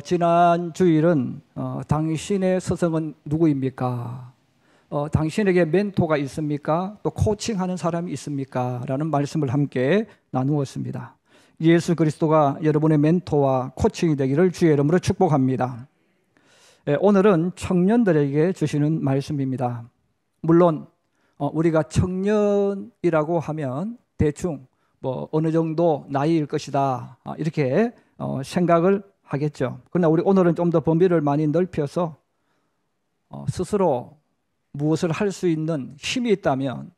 지난 주일은 당신의 스승은 누구입니까? 당신에게 멘토가 있습니까? 또 코칭하는 사람이 있습니까? 라는 말씀을 함께 나누었습니다. 예수 그리스도가 여러분의 멘토와 코칭이 되기를 주의 이름으로 축복합니다. 오늘은 청년들에게 주시는 말씀입니다. 물론 우리가 청년이라고 하면 대충 어느 정도 나이일 것이다 이렇게 생각을 하겠죠. 그러나 우리 오늘은 좀 더 범위를 많이 넓혀서 스스로 무엇을 할 수 있는 힘이 있다면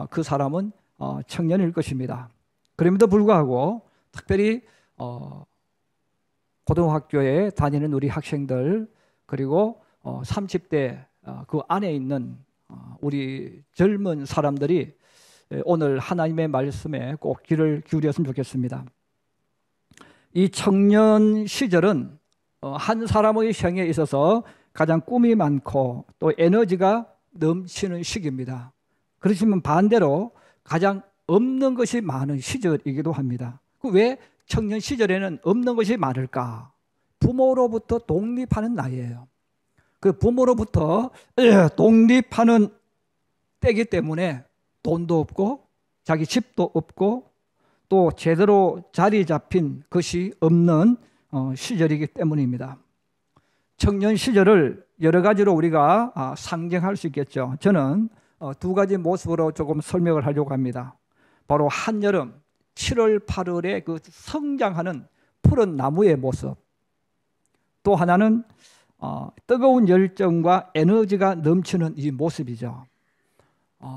그 사람은 청년일 것입니다. 그럼에도 불구하고 특별히 고등학교에 다니는 우리 학생들 그리고 30대 그 안에 있는 우리 젊은 사람들이 오늘 하나님의 말씀에 꼭 귀를 기울였으면 좋겠습니다. 이 청년 시절은 한 사람의 생에 있어서 가장 꿈이 많고 또 에너지가 넘치는 시기입니다. 그렇지만 반대로 가장 없는 것이 많은 시절이기도 합니다. 왜 청년 시절에는 없는 것이 많을까? 부모로부터 독립하는 나이예요. 그 부모로부터 독립하는 때이기 때문에 돈도 없고 자기 집도 없고 또 제대로 자리 잡힌 것이 없는 시절이기 때문입니다. 청년 시절을 여러 가지로 우리가 상징할 수 있겠죠. 저는 두 가지 모습으로 조금 설명을 하려고 합니다. 바로 한여름 7월 8월에 그 성장하는 푸른 나무의 모습, 또 하나는 뜨거운 열정과 에너지가 넘치는 이 모습이죠.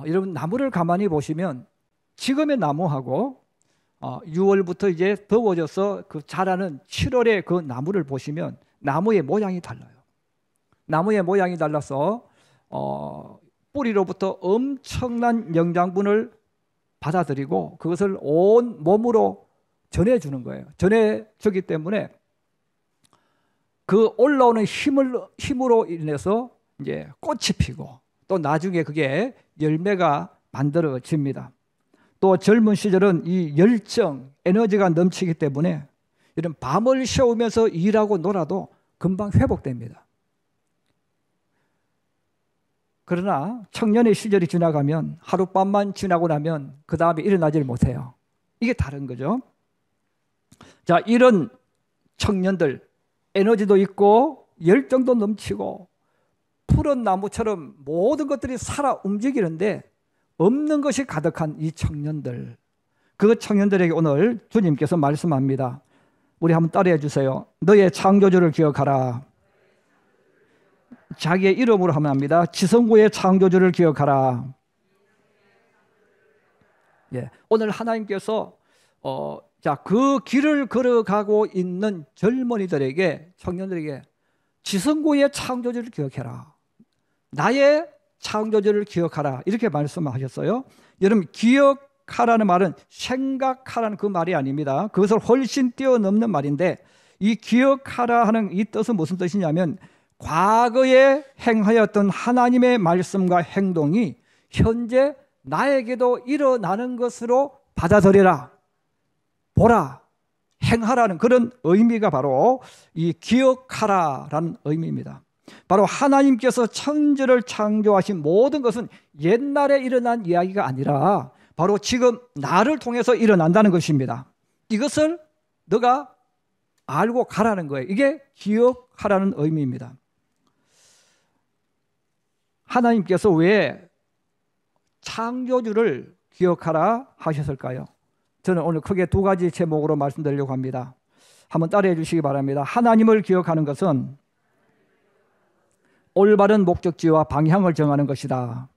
여러분 나무를 가만히 보시면 지금의 나무하고 6월부터 이제 더워져서 그 자라는 7월의 그 나무를 보시면 나무의 모양이 달라요. 나무의 모양이 달라서 뿌리로부터 엄청난 영양분을 받아들이고 그것을 온 몸으로 전해주는 거예요. 전해주기 때문에 그 올라오는 힘으로 인해서 이제 꽃이 피고 또 나중에 그게 열매가 만들어집니다. 또 젊은 시절은 이 열정, 에너지가 넘치기 때문에 이런 밤을 새우면서 일하고 놀아도 금방 회복됩니다. 그러나 청년의 시절이 지나가면 하룻밤만 지나고 나면 그 다음에 일어나질 못해요. 이게 다른 거죠. 자, 이런 청년들 에너지도 있고 열정도 넘치고 푸른 나무처럼 모든 것들이 살아 움직이는데 없는 것이 가득한 이 청년들, 그 청년들에게 오늘 주님께서 말씀합니다. 우리 한번 따라해 주세요. 너의 창조주를 기억하라. 자기의 이름으로 하면 합니다. 지성구의 창조주를 기억하라. 예, 오늘 하나님께서 그 길을 걸어가고 있는 젊은이들에게, 청년들에게 지성구의 창조주를 기억해라. 나의 창조주를 기억하라. 이렇게 말씀하셨어요. 여러분, 기억하라는 말은 생각하라는 그 말이 아닙니다. 그것을 훨씬 뛰어넘는 말인데 이 기억하라 하는 이 뜻은 무슨 뜻이냐면 과거에 행하였던 하나님의 말씀과 행동이 현재 나에게도 일어나는 것으로 받아들여라. 보라. 행하라는 그런 의미가 바로 이 기억하라라는 의미입니다. 바로 하나님께서 천지를 창조하신 모든 것은 옛날에 일어난 이야기가 아니라 바로 지금 나를 통해서 일어난다는 것입니다. 이것을 너가 알고 가라는 거예요. 이게 기억하라는 의미입니다. 하나님께서 왜 창조주를 기억하라 하셨을까요? 저는 오늘 크게 두 가지 제목으로 말씀드리려고 합니다. 한번 따라해 주시기 바랍니다. 하나님을 기억하는 것은 올바른 목적지와 방향을 정하는 것이다.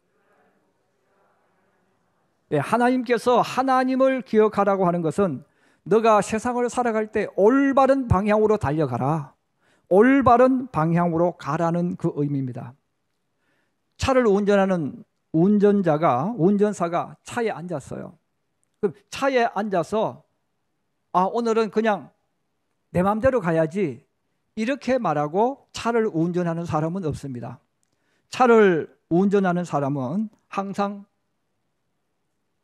네, 하나님께서 하나님을 기억하라고 하는 것은 너가 세상을 살아갈 때 올바른 방향으로 달려가라. 올바른 방향으로 가라는 그 의미입니다. 차를 운전하는 운전사가 차에 앉았어요. 그럼 차에 앉아서 오늘은 그냥 내 마음대로 가야지 이렇게 말하고 차를 운전하는 사람은 없습니다. 차를 운전하는 사람은 항상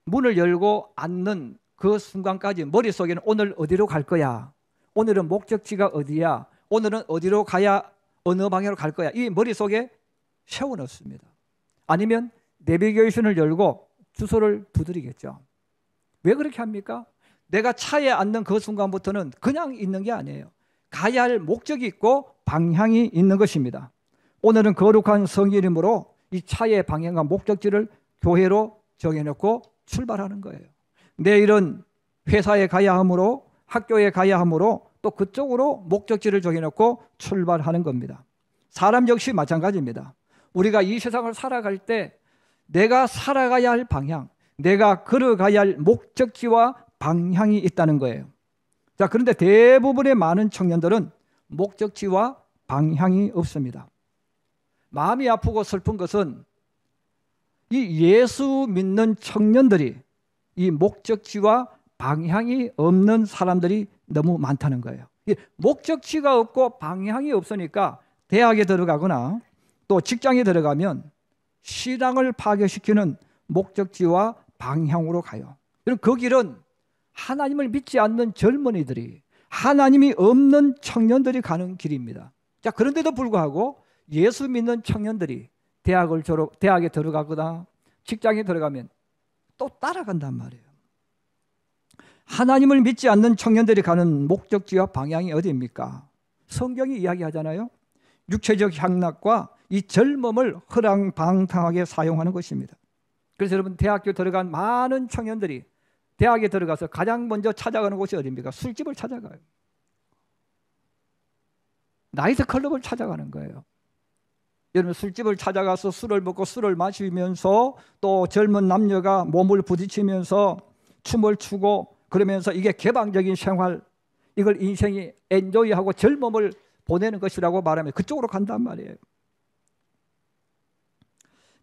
문을 열고 앉는 그 순간까지 머릿속에는 오늘 어디로 갈 거야? 오늘은 목적지가 어디야? 오늘은 어디로 가야 어느 방향으로 갈 거야. 이 머릿속에 세워놓습니다. 아니면 내비게이션을 열고 주소를 두드리겠죠. 왜 그렇게 합니까? 내가 차에 앉는 그 순간부터는 그냥 있는 게 아니에요. 가야 할 목적이 있고 방향이 있는 것입니다. 오늘은 거룩한 성일이므로 이 차의 방향과 목적지를 교회로 정해놓고 출발하는 거예요. 내일은 회사에 가야 하므로, 학교에 가야 하므로 또 그쪽으로 목적지를 정해놓고 출발하는 겁니다. 사람 역시 마찬가지입니다. 우리가 이 세상을 살아갈 때 내가 살아가야 할 방향, 내가 걸어가야 할 목적지와 방향이 있다는 거예요. 자, 그런데 대부분의 많은 청년들은 목적지와 방향이 없습니다. 마음이 아프고 슬픈 것은 이 예수 믿는 청년들이 이 목적지와 방향이 없는 사람들이 너무 많다는 거예요. 목적지가 없고 방향이 없으니까 대학에 들어가거나 또 직장에 들어가면 신앙을 파괴시키는 목적지와 방향으로 가요. 그럼 그 길은 하나님을 믿지 않는 젊은이들이, 하나님이 없는 청년들이 가는 길입니다. 자, 그런데도 불구하고 예수 믿는 청년들이 대학에 들어가거나 직장에 들어가면 또 따라간단 말이에요. 하나님을 믿지 않는 청년들이 가는 목적지와 방향이 어디입니까? 성경이 이야기하잖아요. 육체적 향락과 이 젊음을 허랑방탕하게 사용하는 것입니다. 그래서 여러분, 대학교 들어간 많은 청년들이 대학에 들어가서 가장 먼저 찾아가는 곳이 어디입니까? 술집을 찾아가요. 나이트 클럽을 찾아가는 거예요. 여러분, 술집을 찾아가서 술을 먹고 술을 마시면서 또 젊은 남녀가 몸을 부딪히면서 춤을 추고 그러면서 이게 개방적인 생활, 이걸 인생이 엔조이하고 젊음을 보내는 것이라고 말하면 그쪽으로 간단 말이에요.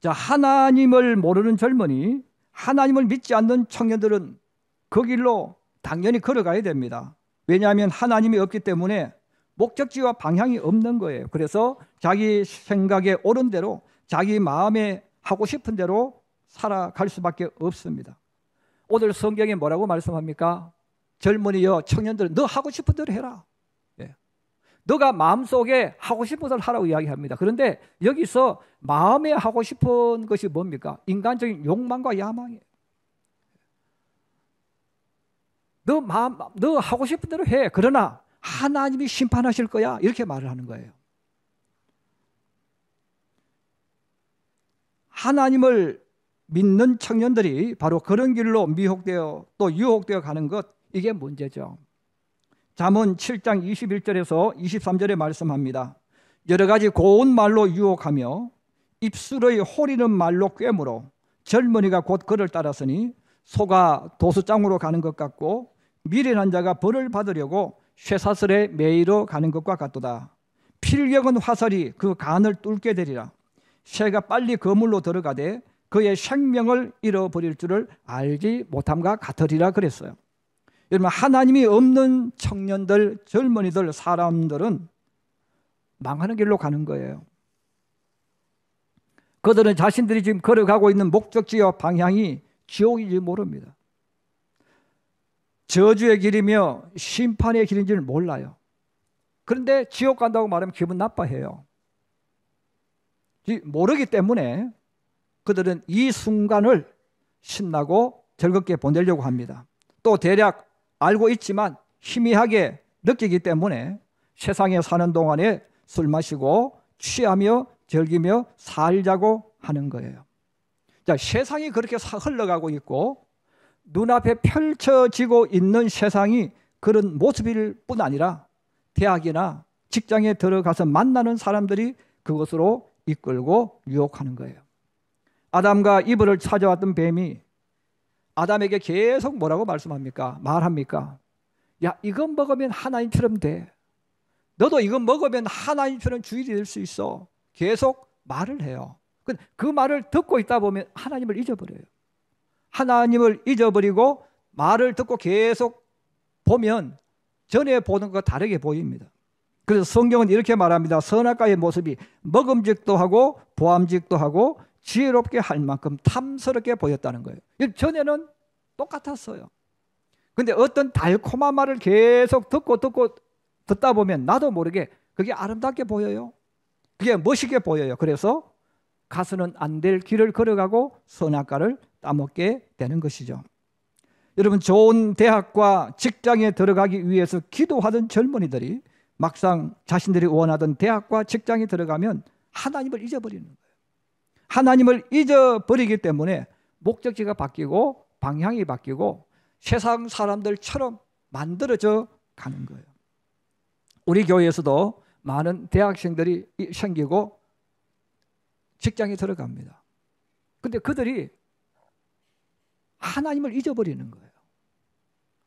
자, 하나님을 모르는 젊은이, 하나님을 믿지 않는 청년들은 그 길로 당연히 걸어가야 됩니다. 왜냐하면 하나님이 없기 때문에 목적지와 방향이 없는 거예요. 그래서 자기 생각에 옳은 대로, 자기 마음에 하고 싶은 대로 살아갈 수밖에 없습니다. 오늘 성경에 뭐라고 말씀합니까? 젊은이여, 청년들, 너 하고 싶은 대로 해라. 예. 너가 마음속에 하고 싶은 대로 하라고 이야기합니다. 그런데 여기서 마음에 하고 싶은 것이 뭡니까? 인간적인 욕망과 야망이에요. 너 하고 싶은 대로 해. 그러나 하나님이 심판하실 거야. 이렇게 말을 하는 거예요. 하나님을 믿는 청년들이 바로 그런 길로 미혹되어 또 유혹되어 가는 것, 이게 문제죠. 잠언 7장 21절에서 23절에 말씀합니다. 여러 가지 고운 말로 유혹하며 입술의 호리는 말로 꿰물어 젊은이가 곧 그를 따랐으니 소가 도수장으로 가는 것 같고 미련한 자가 벌을 받으려고 쇠사슬에 매이러 가는 것과 같도다. 필경은 화살이 그 간을 뚫게 되리라. 새가 빨리 그물로 들어가되 그의 생명을 잃어버릴 줄을 알지 못함과 같으리라 그랬어요. 여러분, 하나님이 없는 청년들, 젊은이들, 사람들은 망하는 길로 가는 거예요. 그들은 자신들이 지금 걸어가고 있는 목적지와 방향이 지옥인지 모릅니다. 저주의 길이며 심판의 길인지를 몰라요. 그런데 지옥 간다고 말하면 기분 나빠해요. 모르기 때문에 그들은 이 순간을 신나고 즐겁게 보내려고 합니다. 또 대략 알고 있지만 희미하게 느끼기 때문에 세상에 사는 동안에 술 마시고 취하며 즐기며 살자고 하는 거예요. 자, 세상이 그렇게 흘러가고 있고 눈앞에 펼쳐지고 있는 세상이 그런 모습일 뿐 아니라 대학이나 직장에 들어가서 만나는 사람들이 그것으로 이끌고 유혹하는 거예요. 아담과 이브를 찾아왔던 뱀이 아담에게 계속 뭐라고 말합니까? 야, 이거 먹으면 하나님처럼 돼. 너도 이거 먹으면 하나님처럼 주일이 될 수 있어. 계속 말을 해요. 그 말을 듣고 있다 보면 하나님을 잊어버려요. 하나님을 잊어버리고 말을 듣고 계속 보면 전에 보는 것과 다르게 보입니다. 그래서 성경은 이렇게 말합니다. 선악과의 모습이 먹음직도 하고 보암직도 하고 지혜롭게 할 만큼 탐스럽게 보였다는 거예요. 전에는 똑같았어요. 근데 어떤 달콤한 말을 계속 듣다 보면 나도 모르게 그게 아름답게 보여요. 그게 멋있게 보여요. 그래서 가서는 안 될 길을 걸어가고 선악과를 따먹게 되는 것이죠. 여러분, 좋은 대학과 직장에 들어가기 위해서 기도하던 젊은이들이 막상 자신들이 원하던 대학과 직장에 들어가면 하나님을 잊어버리는 거예요. 하나님을 잊어버리기 때문에 목적지가 바뀌고 방향이 바뀌고 세상 사람들처럼 만들어져 가는 거예요. 우리 교회에서도 많은 대학생들이 생기고 직장에 들어갑니다. 근데 그들이 하나님을 잊어버리는 거예요.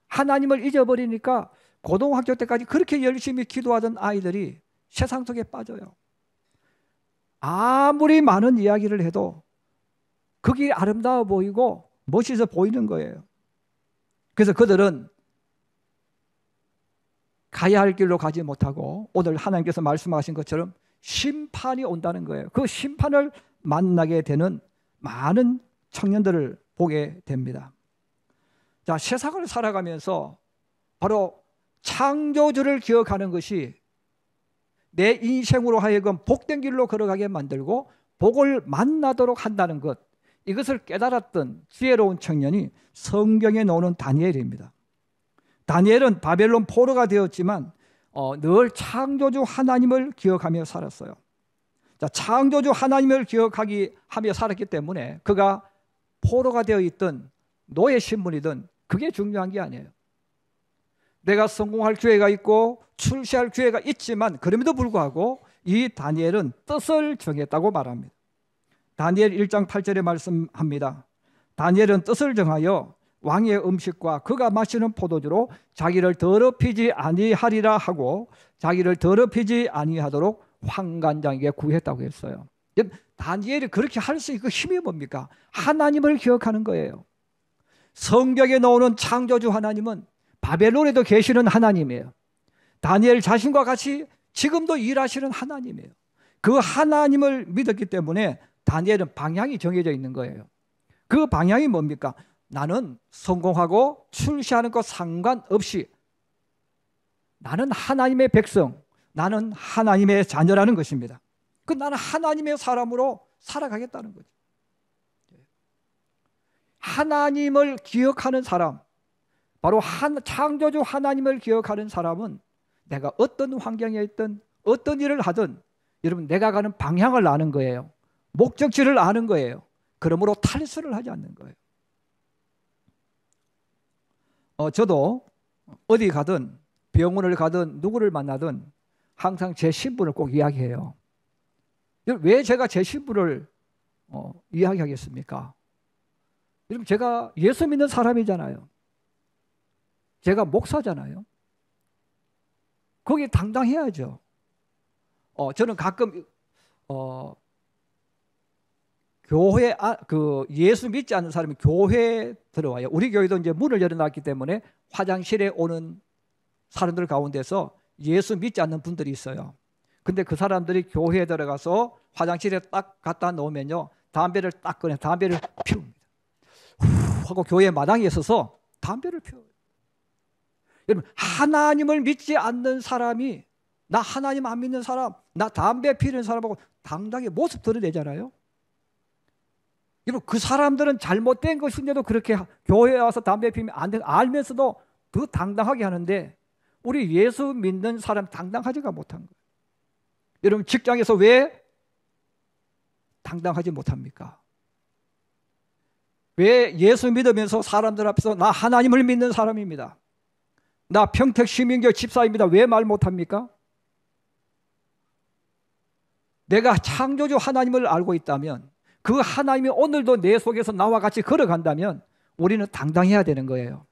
하나님을 잊어버리니까 고등학교 때까지 그렇게 열심히 기도하던 아이들이 세상 속에 빠져요. 아무리 많은 이야기를 해도 그게 아름다워 보이고 멋있어 보이는 거예요. 그래서 그들은 가야 할 길로 가지 못하고 오늘 하나님께서 말씀하신 것처럼 심판이 온다는 거예요. 그 심판을 만나게 되는 많은 청년들을 보게 됩니다. 자, 세상을 살아가면서 바로 창조주를 기억하는 것이 내 인생으로 하여금 복된 길로 걸어가게 만들고 복을 만나도록 한다는 것, 이것을 깨달았던 지혜로운 청년이 성경에 나오는 다니엘입니다. 다니엘은 바벨론 포로가 되었지만 늘 창조주 하나님을 기억하며 살았어요. 자, 창조주 하나님을 기억하며 살았기 때문에 그가 포로가 되어 있던 노예 신분이든 그게 중요한 게 아니에요. 내가 성공할 기회가 있고 출세할 기회가 있지만 그럼에도 불구하고 이 다니엘은 뜻을 정했다고 말합니다. 다니엘 1장 8절에 말씀합니다. 다니엘은 뜻을 정하여 왕의 음식과 그가 마시는 포도주로 자기를 더럽히지 아니하리라 하고 자기를 더럽히지 아니하도록 환관장에게 구했다고 했어요. 다니엘이 그렇게 할 수 있는 힘이 뭡니까? 하나님을 기억하는 거예요. 성경에 나오는 창조주 하나님은 바벨론에도 계시는 하나님이에요. 다니엘 자신과 같이 지금도 일하시는 하나님이에요. 그 하나님을 믿었기 때문에 다니엘은 방향이 정해져 있는 거예요. 그 방향이 뭡니까? 나는 성공하고 출세하는 것 상관없이 나는 하나님의 백성, 나는 하나님의 자녀라는 것입니다. 나는 하나님의 사람으로 살아가겠다는 거죠. 하나님을 기억하는 사람, 바로 창조주 하나님을 기억하는 사람은 내가 어떤 환경에 있든 어떤 일을 하든 여러분 내가 가는 방향을 아는 거예요. 목적지를 아는 거예요. 그러므로 탈수를 하지 않는 거예요. 저도 어디 가든 병원을 가든 누구를 만나든 항상 제 신분을 꼭 이야기해요. 왜 제가 제 신분을 이야기하겠습니까? 여러분 제가 예수 믿는 사람이잖아요. 제가 목사잖아요. 거기에 당당해야죠. 저는 가끔 교회 예수 믿지 않는 사람이 교회에 들어와요. 우리 교회도 이제 문을 열어놨기 때문에 화장실에 오는 사람들 가운데서 예수 믿지 않는 분들이 있어요. 근데 그 사람들이 교회에 들어가서 화장실에 딱 갖다 놓으면요, 담배를 딱 꺼내 담배를 피웁니다. 후 하고 교회 마당에 서서 담배를 피워요. 여러분 하나님을 믿지 않는 사람이 나 하나님 안 믿는 사람, 나 담배 피우는 사람하고 당당히 모습 드러내잖아요. 여러분 그 사람들은 잘못된 것인데도 그렇게 교회에 와서 담배 피우면 안 되는 알면서도 더 당당하게 하는데 우리 예수 믿는 사람 당당하지가 못한 거예요. 여러분 직장에서 왜 당당하지 못합니까? 왜 예수 믿으면서 사람들 앞에서 나 하나님을 믿는 사람입니다, 나 평택시민교회 집사입니다, 왜 말 못합니까? 내가 창조주 하나님을 알고 있다면, 그 하나님이 오늘도 내 속에서 나와 같이 걸어간다면 우리는 당당해야 되는 거예요.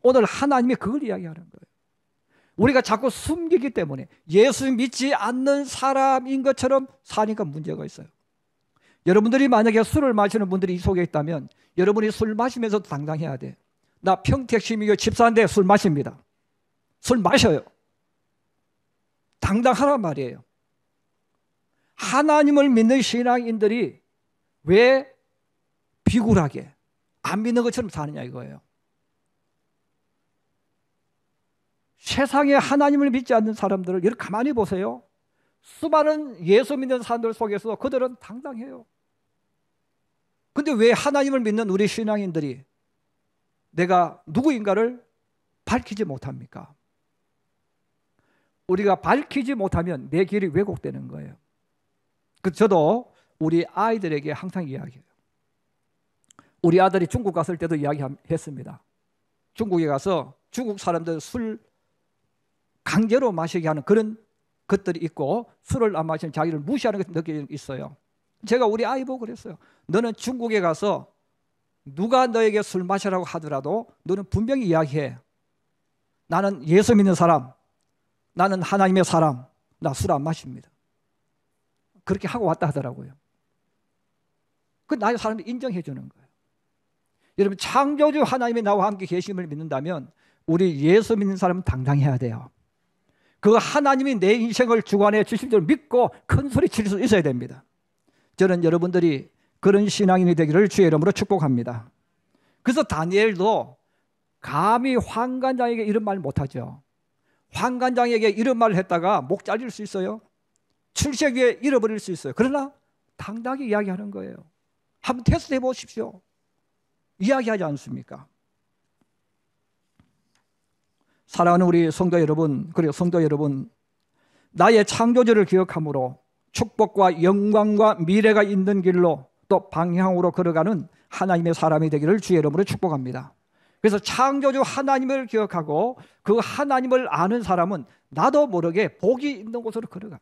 오늘 하나님이 그걸 이야기하는 거예요. 우리가 자꾸 숨기기 때문에 예수 믿지 않는 사람인 것처럼 사니까 문제가 있어요. 여러분들이 만약에 술을 마시는 분들이 이 속에 있다면 여러분이 술 마시면서도 당당해야 돼. 나 평택시민교회 집사인데 술 마십니다. 술 마셔요. 당당하란 말이에요. 하나님을 믿는 신앙인들이 왜 비굴하게 안 믿는 것처럼 사느냐 이거예요. 세상에 하나님을 믿지 않는 사람들을 여러분 가만히 보세요. 수많은 예수 믿는 사람들 속에서 그들은 당당해요. 근데 왜 하나님을 믿는 우리 신앙인들이 내가 누구인가를 밝히지 못합니까? 우리가 밝히지 못하면 내 길이 왜곡되는 거예요. 저도 우리 아이들에게 항상 이야기해요. 우리 아들이 중국 갔을 때도 이야기했습니다. 중국에 가서 중국 사람들 술 강제로 마시게 하는 그런 것들이 있고, 술을 안 마시는 자기를 무시하는 것이 있어요. 제가 우리 아이 보고 그랬어요. 너는 중국에 가서 누가 너에게 술 마시라고 하더라도 너는 분명히 이야기해. 나는 예수 믿는 사람, 나는 하나님의 사람, 나 술 안 마십니다. 그렇게 하고 왔다 하더라고요. 그 나의 사람이 인정해 주는 거예요. 여러분, 창조주 하나님이 나와 함께 계심을 믿는다면 우리 예수 믿는 사람은 당당해야 돼요. 그 하나님이 내 인생을 주관해 주실 줄 믿고 큰 소리 칠 수 있어야 됩니다. 저는 여러분들이 그런 신앙인이 되기를 주의 이름으로 축복합니다. 그래서 다니엘도 감히 환관장에게 이런 말 못하죠. 환관장에게 이런 말을 했다가 목 잘릴 수 있어요. 출세기에 잃어버릴 수 있어요. 그러나 당당히 이야기하는 거예요. 한번 테스트해 보십시오. 이야기하지 않습니까? 사랑하는 우리 성도 여러분, 그리고 성도 여러분, 나의 창조주를 기억함으로 축복과 영광과 미래가 있는 길로 또 방향으로 걸어가는 하나님의 사람이 되기를 주의 이름으로 축복합니다. 그래서 창조주 하나님을 기억하고 그 하나님을 아는 사람은 나도 모르게 복이 있는 곳으로 걸어가요.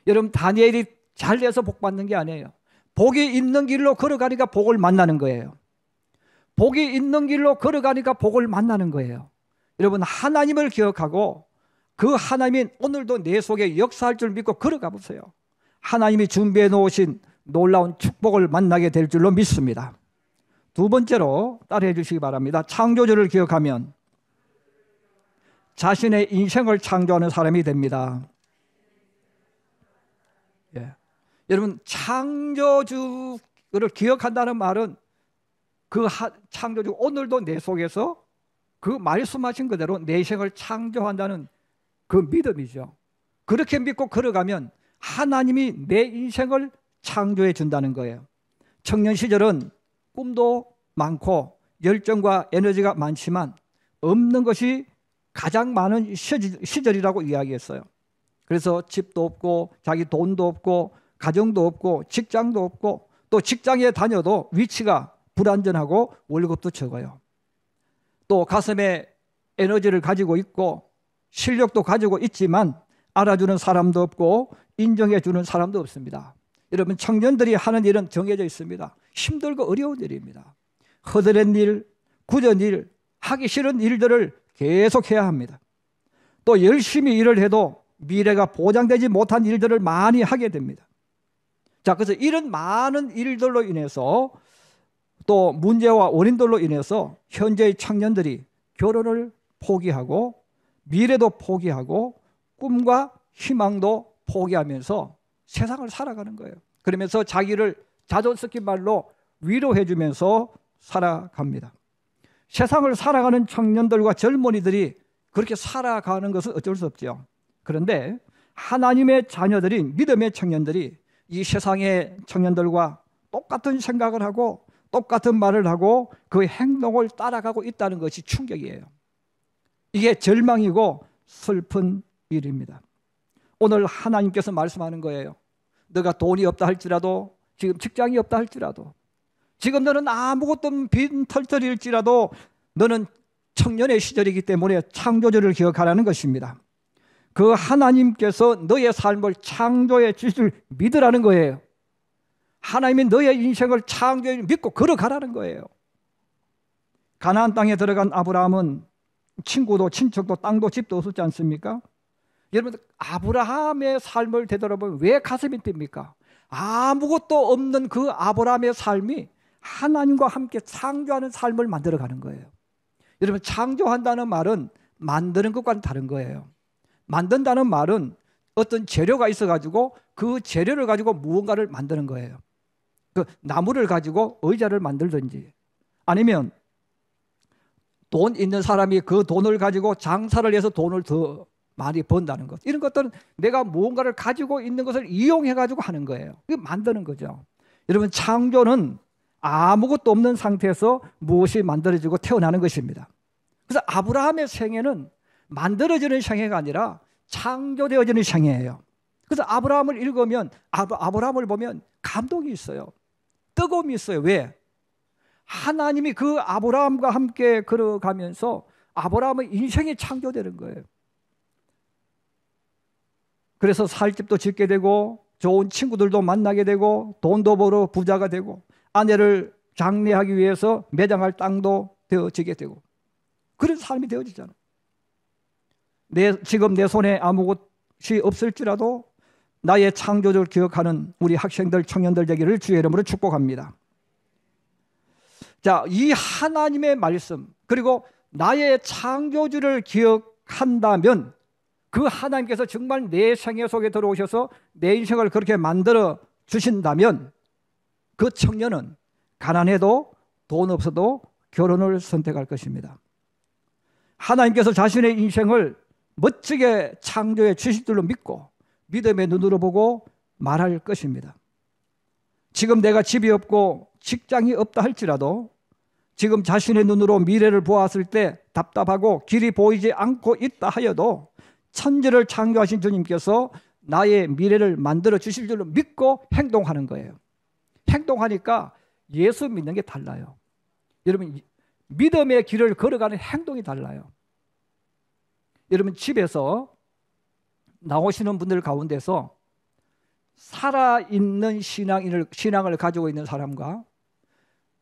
여러분, 다니엘이 잘 돼서 복 받는 게 아니에요. 복이 있는 길로 걸어가니까 복을 만나는 거예요. 복이 있는 길로 걸어가니까 복을 만나는 거예요. 여러분, 하나님을 기억하고 그 하나님이 오늘도 내 속에 역사할 줄 믿고 걸어가 보세요. 하나님이 준비해 놓으신 놀라운 축복을 만나게 될 줄로 믿습니다. 두 번째로 따라해 주시기 바랍니다. 창조주를 기억하면 자신의 인생을 창조하는 사람이 됩니다. 예. 여러분, 창조주를 기억한다는 말은 그 창조주 오늘도 내 속에서 그 말씀하신 그대로 내 인생을 창조한다는 그 믿음이죠. 그렇게 믿고 걸어가면 하나님이 내 인생을 창조해 준다는 거예요. 청년 시절은 꿈도 많고 열정과 에너지가 많지만 없는 것이 가장 많은 시절이라고 이야기했어요. 그래서 집도 없고 자기 돈도 없고 가정도 없고 직장도 없고 또 직장에 다녀도 위치가 불안전하고 월급도 적어요. 또 가슴에 에너지를 가지고 있고 실력도 가지고 있지만 알아주는 사람도 없고 인정해 주는 사람도 없습니다. 여러분, 청년들이 하는 일은 정해져 있습니다. 힘들고 어려운 일입니다. 허드렛 일, 굳은 일, 하기 싫은 일들을 계속 해야 합니다. 또 열심히 일을 해도 미래가 보장되지 못한 일들을 많이 하게 됩니다. 자, 그래서 이런 많은 일들로 인해서 또 문제와 원인들로 인해서 현재의 청년들이 결혼을 포기하고 미래도 포기하고 꿈과 희망도 포기하면서 세상을 살아가는 거예요. 그러면서 자기를 자존 섞인 말로 위로해 주면서 살아갑니다. 세상을 살아가는 청년들과 젊은이들이 그렇게 살아가는 것은 어쩔 수 없죠. 그런데 하나님의 자녀들인 믿음의 청년들이 이 세상의 청년들과 똑같은 생각을 하고 똑같은 말을 하고 그 행동을 따라가고 있다는 것이 충격이에요. 이게 절망이고 슬픈 일입니다. 오늘 하나님께서 말씀하는 거예요. 너가 돈이 없다 할지라도, 지금 직장이 없다 할지라도, 지금 너는 아무것도 없는 빈털터리일지라도 너는 청년의 시절이기 때문에 창조주를 기억하라는 것입니다. 그 하나님께서 너의 삶을 창조해 주실 믿으라는 거예요. 하나님이 너의 인생을 창조해 믿고 걸어가라는 거예요. 가나안 땅에 들어간 아브라함은 친구도 친척도 땅도 집도 없었지 않습니까? 여러분, 아브라함의 삶을 되돌아보면 왜 가슴이 뜁니까? 아무것도 없는 그 아브라함의 삶이 하나님과 함께 창조하는 삶을 만들어가는 거예요. 여러분, 창조한다는 말은 만드는 것과는 다른 거예요. 만든다는 말은 어떤 재료가 있어가지고 그 재료를 가지고 무언가를 만드는 거예요. 그 나무를 가지고 의자를 만들든지 아니면 돈 있는 사람이 그 돈을 가지고 장사를 해서 돈을 더 많이 번다는 것. 이런 것들은 내가 무언가를 가지고 있는 것을 이용해 가지고 하는 거예요. 이게 만드는 거죠. 여러분, 창조는 아무것도 없는 상태에서 무엇이 만들어지고 태어나는 것입니다. 그래서 아브라함의 생애는 만들어지는 생애가 아니라 창조되어지는 생애예요. 그래서 아브라함을 읽으면 아브라함을 보면 감동이 있어요. 뜨거움이 있어요. 왜? 하나님이 그 아브라함과 함께 걸어가면서 아브라함의 인생이 창조되는 거예요. 그래서 살 집도 짓게 되고 좋은 친구들도 만나게 되고 돈도 벌어 부자가 되고 아내를 장례하기 위해서 매장할 땅도 되어지게 되고 그런 삶이 되어지잖아요. 지금 내 손에 아무것이 없을지라도 나의 창조주를 기억하는 우리 학생들, 청년들 되기를 주의 이름으로 축복합니다. 자, 이 하나님의 말씀 그리고 나의 창조주를 기억한다면 그 하나님께서 정말 내 생애 속에 들어오셔서 내 인생을 그렇게 만들어 주신다면 그 청년은 가난해도 돈 없어도 결혼을 선택할 것입니다. 하나님께서 자신의 인생을 멋지게 창조해 주실 줄로 믿고 믿음의 눈으로 보고 말할 것입니다. 지금 내가 집이 없고 직장이 없다 할지라도 지금 자신의 눈으로 미래를 보았을 때 답답하고 길이 보이지 않고 있다 하여도 천지를 창조하신 주님께서 나의 미래를 만들어 주실 줄로 믿고 행동하는 거예요. 행동하니까 예수 믿는 게 달라요. 여러분, 믿음의 길을 걸어가는 행동이 달라요. 여러분, 집에서 나오시는 분들 가운데서 살아있는 신앙을 가지고 있는 사람과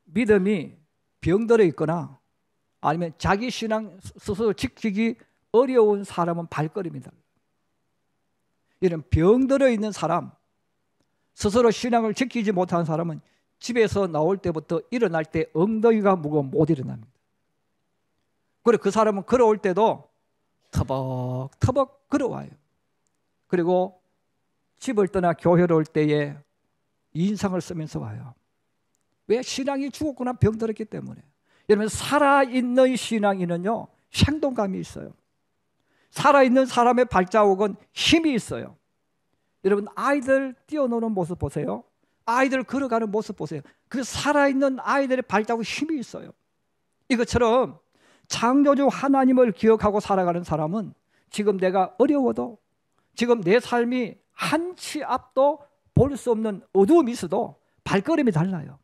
믿음이 병들어 있거나 아니면 자기 신앙 스스로 지키기 어려운 사람은 발걸음이다. 이런 병들어 있는 사람, 스스로 신앙을 지키지 못하는 사람은 집에서 나올 때부터 일어날 때 엉덩이가 무거워 못 일어납니다. 그리고 그 사람은 걸어올 때도 터벅터벅 걸어와요. 그리고 집을 떠나 교회를 올 때에 인상을 쓰면서 와요. 왜? 신앙이 죽었거나 병들었기 때문에. 여러분, 살아있는 신앙인은요 생동감이 있어요. 살아있는 사람의 발자국은 힘이 있어요. 여러분, 아이들 뛰어노는 모습 보세요. 아이들 걸어가는 모습 보세요. 그 살아있는 아이들의 발자국 힘이 있어요. 이것처럼 창조주 하나님을 기억하고 살아가는 사람은 지금 내가 어려워도 지금 내 삶이 한 치 앞도 볼 수 없는 어두움이 있어도 발걸음이 달라요.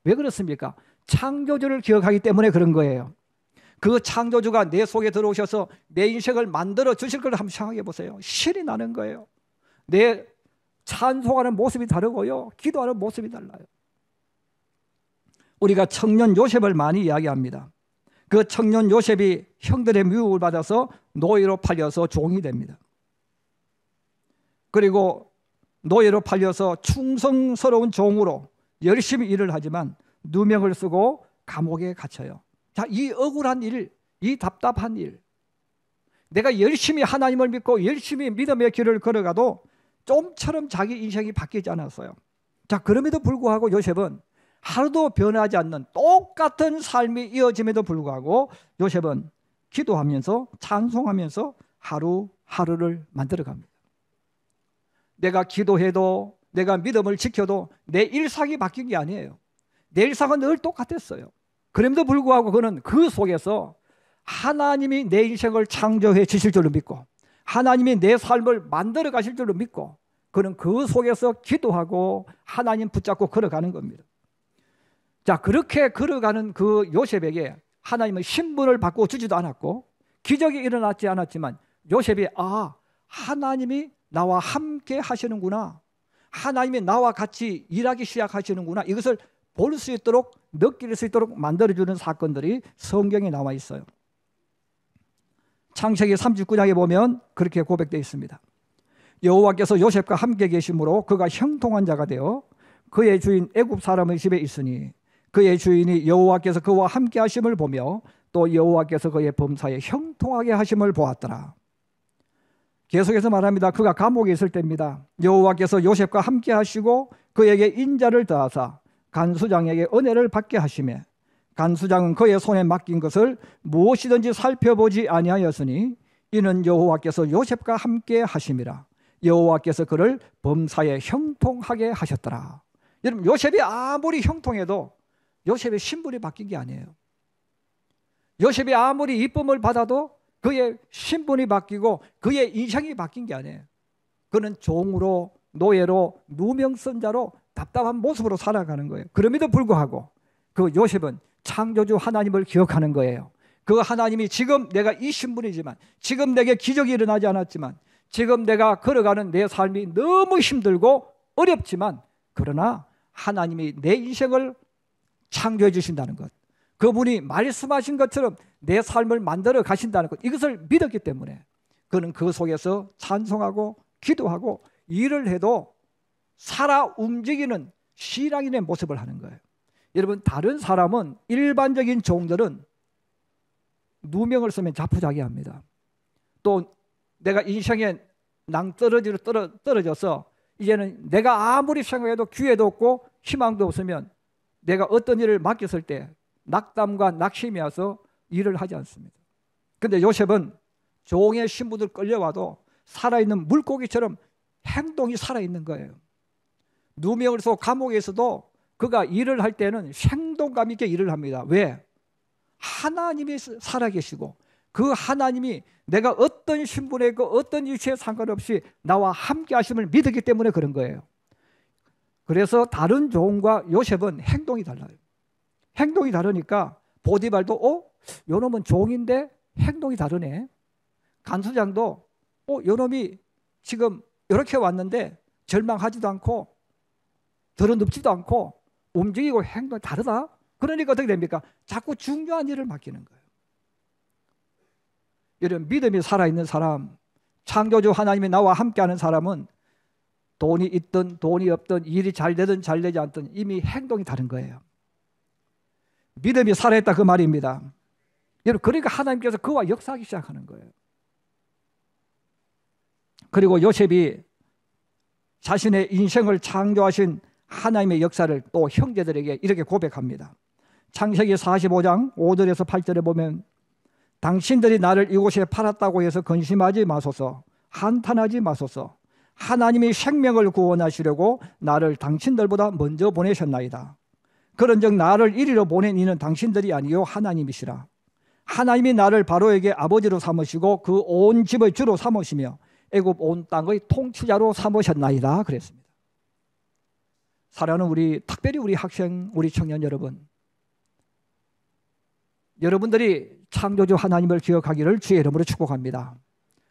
왜 그렇습니까? 창조주를 기억하기 때문에 그런 거예요. 그 창조주가 내 속에 들어오셔서 내 인생을 만들어 주실 걸 한번 생각해 보세요. 신이 나는 거예요. 내 찬송하는 모습이 다르고요, 기도하는 모습이 달라요. 우리가 청년 요셉을 많이 이야기합니다. 그 청년 요셉이 형들의 미움을 받아서 노예로 팔려서 종이 됩니다. 그리고 노예로 팔려서 충성스러운 종으로 열심히 일을 하지만 누명을 쓰고 감옥에 갇혀요. 자, 이 억울한 일, 이 답답한 일, 내가 열심히 하나님을 믿고 열심히 믿음의 길을 걸어가도 좀처럼 자기 인생이 바뀌지 않았어요. 자, 그럼에도 불구하고 요셉은 하루도 변하지 않는 똑같은 삶이 이어짐에도 불구하고 요셉은 기도하면서 찬송하면서 하루하루를 만들어갑니다. 내가 기도해도 내가 믿음을 지켜도 내 일상이 바뀐 게 아니에요. 내 일상은 늘 똑같았어요. 그럼에도 불구하고 그는 그 속에서 하나님이 내 인생을 창조해 주실 줄로 믿고 하나님이 내 삶을 만들어 가실 줄로 믿고 그는 그 속에서 기도하고 하나님 붙잡고 걸어가는 겁니다. 자, 그렇게 걸어가는 그 요셉에게 하나님은 신분을 바꿔주지도 않았고 기적이 일어나지 않았지만 요셉이 하나님이 나와 함께 하시는구나, 하나님이 나와 같이 일하기 시작하시는구나, 이것을 볼 수 있도록 느낄 수 있도록 만들어주는 사건들이 성경에 나와 있어요. 창세기 39장에 보면 그렇게 고백되어 있습니다. 여호와께서 요셉과 함께 계심으로 그가 형통한 자가 되어 그의 주인 애굽 사람의 집에 있으니 그의 주인이 여호와께서 그와 함께 하심을 보며 또 여호와께서 그의 범사에 형통하게 하심을 보았더라. 계속해서 말합니다. 그가 감옥에 있을 때입니다. 여호와께서 요셉과 함께 하시고 그에게 인자를 더하사 간수장에게 은혜를 받게 하시매 간수장은 그의 손에 맡긴 것을 무엇이든지 살펴보지 아니하였으니 이는 여호와께서 요셉과 함께 하심이라. 여호와께서 그를 범사에 형통하게 하셨더라. 여러분, 요셉이 아무리 형통해도 요셉의 신분이 바뀐 게 아니에요. 요셉이 아무리 이쁨을 받아도 그의 신분이 바뀌고 그의 인생이 바뀐 게 아니에요. 그는 종으로, 노예로, 누명선자로 답답한 모습으로 살아가는 거예요. 그럼에도 불구하고 그 요셉은 창조주 하나님을 기억하는 거예요. 그 하나님이 지금 내가 이 신분이지만, 지금 내게 기적이 일어나지 않았지만, 지금 내가 걸어가는 내 삶이 너무 힘들고 어렵지만, 그러나 하나님이 내 인생을 창조해 주신다는 것, 그분이 말씀하신 것처럼 내 삶을 만들어 가신다는 것, 이것을 믿었기 때문에 그는 그 속에서 찬송하고 기도하고 일을 해도 살아 움직이는 신앙인의 모습을 하는 거예요. 여러분, 다른 사람은, 일반적인 종들은 누명을 쓰면 자포자기합니다. 또 내가 인생에 낭떠러지로 떨어져서 이제는 내가 아무리 생각해도 기회도 없고 희망도 없으면 내가 어떤 일을 맡겼을 때 낙담과 낙심이 와서 일을 하지 않습니다. 그런데 요셉은 종의 신분을 끌려와도 살아있는 물고기처럼 행동이 살아있는 거예요. 누명을 쓰고 감옥에서도 그가 일을 할 때는 생동감 있게 일을 합니다. 왜? 하나님이 살아계시고 그 하나님이 내가 어떤 신분에 있고 어떤 위치에 상관없이 나와 함께 하심을 믿었기 때문에 그런 거예요. 그래서 다른 종과 요셉은 행동이 달라요. 행동이 다르니까 보디발도 요놈은 종인데 행동이 다르네. 간수장도 요놈이 지금 이렇게 왔는데 절망하지도 않고 드러눕지도 않고 움직이고 행동이 다르다. 그러니까 어떻게 됩니까? 자꾸 중요한 일을 맡기는 거예요. 이런 믿음이 살아있는 사람, 창조주 하나님이 나와 함께하는 사람은 돈이 있든 돈이 없든 일이 잘 되든 잘 되지 않든 이미 행동이 다른 거예요. 믿음이 살아있다, 그 말입니다. 여러분, 그러니까 하나님께서 그와 역사하기 시작하는 거예요. 그리고 요셉이 자신의 인생을 창조하신 하나님의 역사를 또 형제들에게 이렇게 고백합니다. 창세기 45장 5절에서 8절에 보면, 당신들이 나를 이곳에 팔았다고 해서 근심하지 마소서, 한탄하지 마소서. 하나님이 생명을 구원하시려고 나를 당신들보다 먼저 보내셨나이다. 그런즉 나를 이리로 보낸 이는 당신들이 아니요 하나님이시라. 하나님이 나를 바로에게 아버지로 삼으시고 그 온 집의 주로 삼으시며 애굽 온 땅의 통치자로 삼으셨나이다 그랬습니다. 사랑하는 우리, 특별히 우리 학생, 우리 청년 여러분, 여러분들이 창조주 하나님을 기억하기를 주의 이름으로 축복합니다.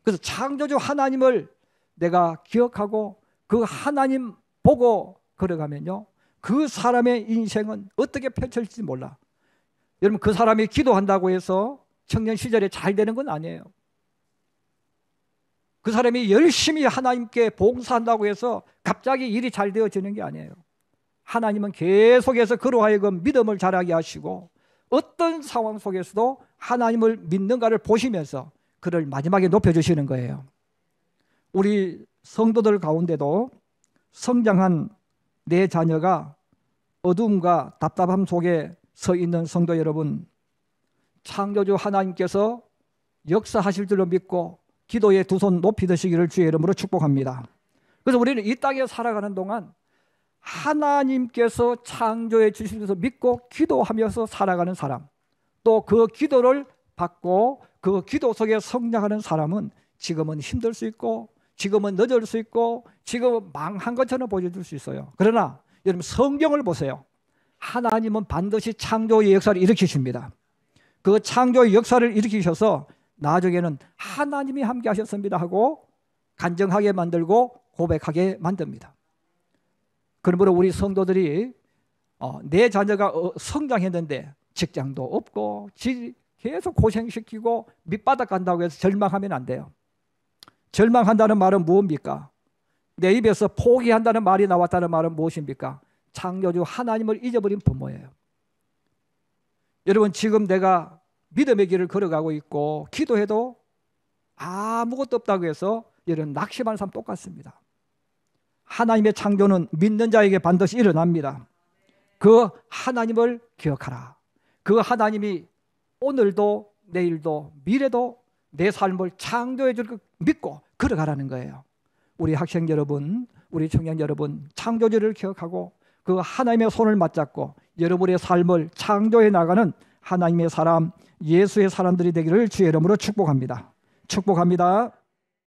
그래서 창조주 하나님을 내가 기억하고 그 하나님 보고 걸어가면요, 그 사람의 인생은 어떻게 펼쳐질지 몰라. 여러분, 그 사람이 기도한다고 해서 청년 시절에 잘 되는 건 아니에요. 그 사람이 열심히 하나님께 봉사한다고 해서 갑자기 일이 잘 되어지는 게 아니에요. 하나님은 계속해서 그로 하여금 믿음을 자라게 하시고 어떤 상황 속에서도 하나님을 믿는가를 보시면서 그를 마지막에 높여주시는 거예요. 우리 성도들 가운데도 성장한 내 자녀가 어둠과 답답함 속에 서 있는 성도 여러분, 창조주 하나님께서 역사하실 줄로 믿고 기도에 두 손 높이 드시기를 주의 이름으로 축복합니다. 그래서 우리는 이 땅에 살아가는 동안 하나님께서 창조해 주신 것을 믿고 기도하면서 살아가는 사람, 또 그 기도를 받고 그 기도 속에 성장하는 사람은 지금은 힘들 수 있고 지금은 늦을 수 있고 지금은 망한 것처럼 보여줄 수 있어요. 그러나 여러분, 성경을 보세요. 하나님은 반드시 창조의 역사를 일으키십니다. 그 창조의 역사를 일으키셔서 나중에는 하나님이 함께 하셨습니다 하고 간증하게 만들고 고백하게 만듭니다. 그러므로 우리 성도들이 내 자녀가 성장했는데 직장도 없고 계속 고생시키고 밑바닥 간다고 해서 절망하면 안 돼요. 절망한다는 말은 무엇입니까? 내 입에서 포기한다는 말이 나왔다는 말은 무엇입니까? 창조주 하나님을 잊어버린 부모예요. 여러분, 지금 내가 믿음의 길을 걸어가고 있고 기도해도 아무것도 없다고 해서 여러분 낙심하는 사람 똑같습니다. 하나님의 창조는 믿는 자에게 반드시 일어납니다. 그 하나님을 기억하라. 그 하나님이 오늘도 내일도 미래도 내 삶을 창조해 줄 것 믿고 걸어가라는 거예요. 우리 학생 여러분, 우리 청년 여러분, 창조주를 기억하고 그 하나님의 손을 맞잡고 여러분의 삶을 창조해 나가는 하나님의 사람, 예수의 사람들이 되기를 주의 이름으로 축복합니다. 축복합니다.